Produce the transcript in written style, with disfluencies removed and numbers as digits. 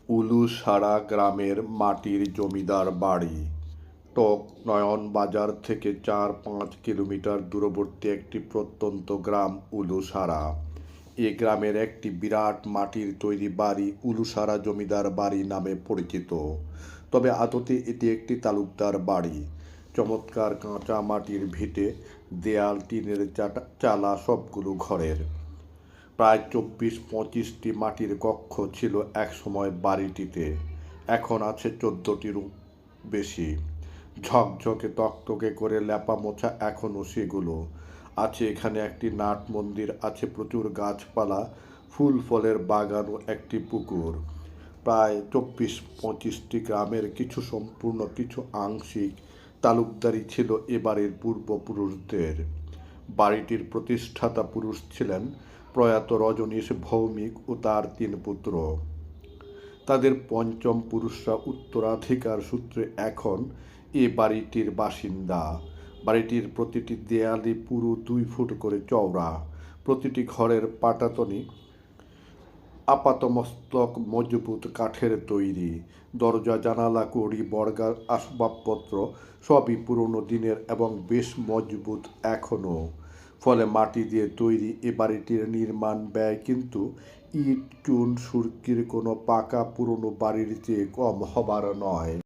উলুসারা গ্রামের মাটির জমিদার বাড়ি। টক নয়ন বাজার থেকে ৪-৫ কিলোমিটার দূরবর্তী একটি প্রত্যন্ত গ্রাম উলুসারা। এ গ্রামের একটি বিরাট মাটির তৈরি বাড়ি উলুসারা জমিদার বাড়ি নামে পরিচিত। তবে আদতে এটি একটি তালুকদার বাড়ি। চমৎকার কাঁচা মাটির ভিটে, দেয়াল টিনের চালা সবগুলো ঘরের। প্রায় ২৪-২৫টি মাটির কক্ষ ছিল একসময় বাড়িটিতে, এখন আছে ১৪টিরও বেশি। ঝকঝকে তকতকে করে লেপা মোছা এখনও সেগুলো। আছে এখানে একটি নাট মন্দির, আছে প্রচুর গাছপালা, ফুল ফলের বাগান ও একটি পুকুর। প্রায় ২৪-২৫টি গ্রামের কিছু সম্পূর্ণ, কিছু আংশিক তালুকদারি ছিল এ বাড়ির পূর্বপুরুষদের। বাড়িটির প্রতিষ্ঠাতা পুরুষ ছিলেন প্রয়াত রজনীশ ভৌমিক ও তার ৩ পুত্র। তাদের পঞ্চম পুরুষরা উত্তরাধিকার সূত্রে এখন এ বাড়িটির বাসিন্দা। বাড়িটির প্রতিটি দেয়ালই পুরো ২ ফুট করে চওড়া। প্রতিটি ঘরের পাটাতনই আপাতমস্তক মজবুত কাঠের তৈরি। দরজা, জানালা, কড়ি, বর্গার, আসবাবপত্র সবই পুরনো দিনের এবং বেশ মজবুত এখনও। ফলে মাটি দিয়ে তৈরি এ বাড়িটির নির্মাণ ব্যয় কিন্তু ইট, চুন, সুরকির কোনো পাকা পুরনো বাড়ির চেয়ে কম হবার নয়।